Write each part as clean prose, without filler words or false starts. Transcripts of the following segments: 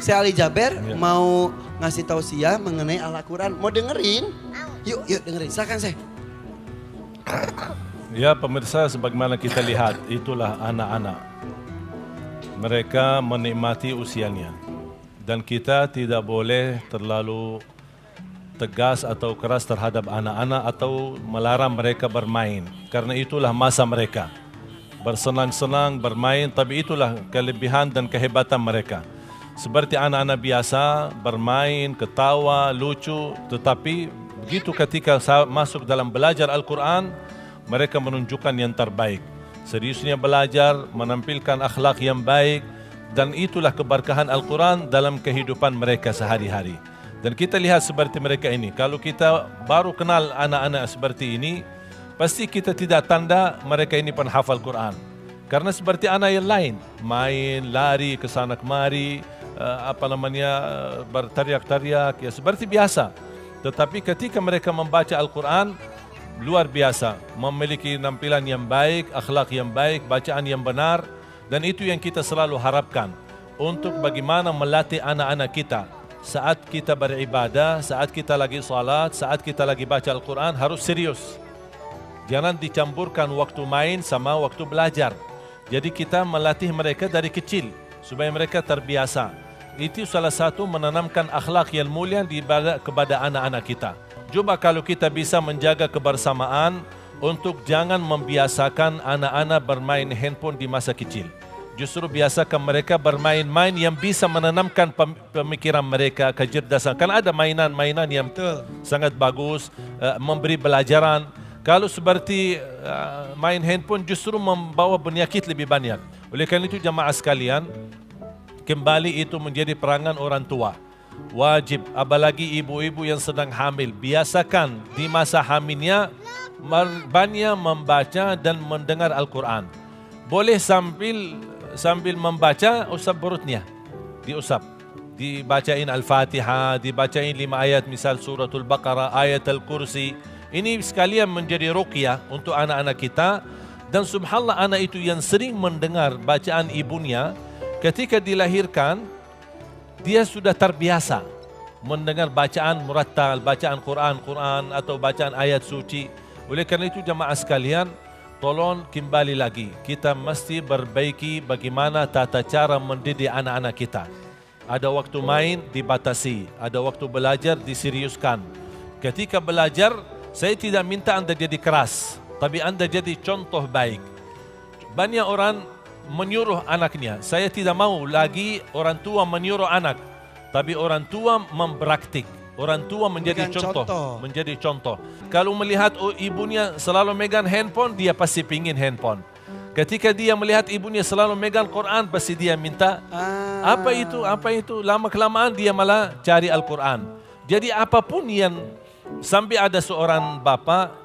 Saya Ali Jaber Ya. mau ngasih tausiah mengenai Al-Quran. Mau dengerin? Yuk dengerin. Silakan saya. Ya pemirsa, sebagaimana kita lihat, itulah anak-anak. Mereka menikmati usianya. Dan kita tidak boleh terlalu tegas atau keras terhadap anak-anak atau melarang mereka bermain. Karena itulah masa mereka. Bersenang-senang, bermain, tapi itulah kelebihan dan kehebatan mereka. Seperti anak-anak biasa, bermain, ketawa, lucu, tetapi begitu ketika masuk dalam belajar Al-Quran, mereka menunjukkan yang terbaik. Seriusnya belajar, menampilkan akhlak yang baik, dan itulah keberkahan Al-Quran dalam kehidupan mereka sehari-hari. Dan kita lihat seperti mereka ini, kalau kita baru kenal anak-anak seperti ini, pasti kita tidak tanda mereka ini penghafal Quran. Karena seperti anak yang lain, main, lari ke sana kemari, berteriak-teriak, ya seperti biasa. Tetapi ketika mereka membaca Al-Quran, luar biasa, memiliki penampilan yang baik, akhlak yang baik, bacaan yang benar, dan itu yang kita selalu harapkan untuk bagaimana melatih anak-anak kita saat kita beribadah, saat kita lagi salat, saat kita lagi baca Al-Quran harus serius. Jangan dicampurkan waktu main sama waktu belajar. Jadi kita melatih mereka dari kecil supaya mereka terbiasa. Itu salah satu menanamkan akhlak yang mulia kepada anak-anak kita. Coba kalau kita bisa menjaga kebersamaan untuk jangan membiasakan anak-anak bermain handphone di masa kecil. Justru biasakan mereka bermain-main yang bisa menanamkan pemikiran mereka, kecerdasan. Kan ada mainan-mainan yang sangat bagus, memberi pelajaran. Kalau seperti main handphone justru membawa penyakit lebih banyak. Oleh karena itu jamaah sekalian, kembali itu menjadi perangan orang tua. Wajib, apalagi ibu-ibu yang sedang hamil, biasakan di masa hamilnya banyak membaca dan mendengar Al-Quran. Boleh sambil membaca, usap perutnya, diusap. Dibacain Al-Fatihah, dibacain 5 ayat misal suratul Baqarah, ayat Al-Kursi. Ini sekalian menjadi ruqyah untuk anak-anak kita. Dan subhanallah anak itu yang sering mendengar bacaan ibunya, ketika dilahirkan, dia sudah terbiasa mendengar bacaan murattal, bacaan Quran atau bacaan ayat suci. Oleh karena itu jamaah sekalian, tolong kembali lagi, kita mesti perbaiki bagaimana tata cara mendidik anak-anak kita. Ada waktu main dibatasi, ada waktu belajar diseriuskan. Ketika belajar, saya tidak minta anda jadi keras, tapi anda jadi contoh baik. Banyak orang menyuruh anaknya. Saya tidak mau lagi orang tua menyuruh anak, tapi orang tua mempraktik. Orang tua menjadi menjadi contoh. Kalau melihat ibunya selalu megang handphone, dia pasti pingin handphone. Ketika dia melihat ibunya selalu megang Quran, pasti dia minta. Apa itu? Lama kelamaan dia malah cari Al-Quran. Jadi apapun yang sampai ada seorang bapa,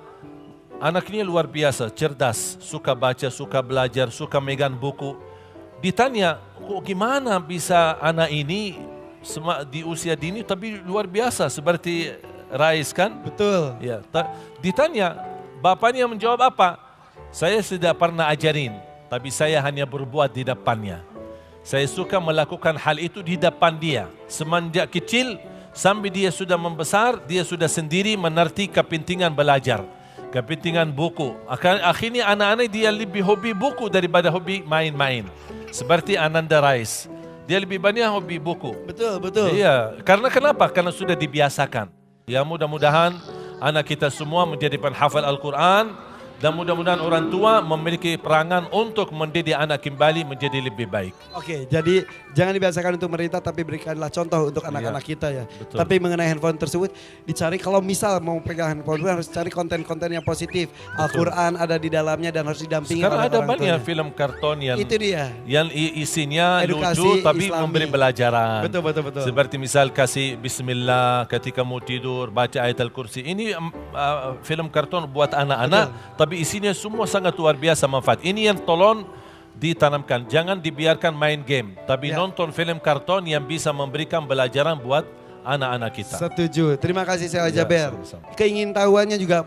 anaknya luar biasa, cerdas, suka baca, suka belajar, suka megang buku. Ditanya, kok gimana bisa anak ini di usia dini tapi luar biasa seperti Rais kan? Betul. Ya, ditanya, bapaknya menjawab apa? Saya tidak pernah ajarin, tapi saya hanya berbuat di depannya. Saya suka melakukan hal itu di depan dia. Semenjak kecil sampai dia sudah membesar, dia sudah sendiri mengerti kepentingan belajar, kepentingan buku. Akhirnya anak-anak dia lebih hobi buku daripada hobi main-main. Seperti Ananda Rais, dia lebih banyak hobi buku. Betul. Iya, karena kenapa? Karena sudah dibiasakan. Ya mudah-mudahan anak kita semua menjadi penghafal Al-Quran dan mudah-mudahan orang tua memiliki perangan untuk mendidik anak kembali menjadi lebih baik. Oke, jadi jangan dibiasakan untuk merintah tapi berikanlah contoh untuk anak-anak kita ya. Betul. Tapi mengenai handphone tersebut dicari, kalau misal mau pegang handphone harus cari konten-konten yang positif. Al-Quran ada di dalamnya dan harus didampingi Sekarang oleh ada orang banyak tuanya. film karton yang Itu dia. Yang isinya Edukasi lucu tapi Islami. memberi pelajaran. Betul. Seperti misal kasih bismillah ketika mau tidur, baca ayat Al-Kursi. Ini film karton buat anak-anak, tapi isinya semua sangat luar biasa manfaat. Ini yang tolong ditanamkan. Jangan dibiarkan main game, tapi nonton film karton yang bisa memberikan pelajaran buat anak-anak kita. Setuju. Terima kasih saya Ya, Jaber. sama-sama. Keingintahuannya juga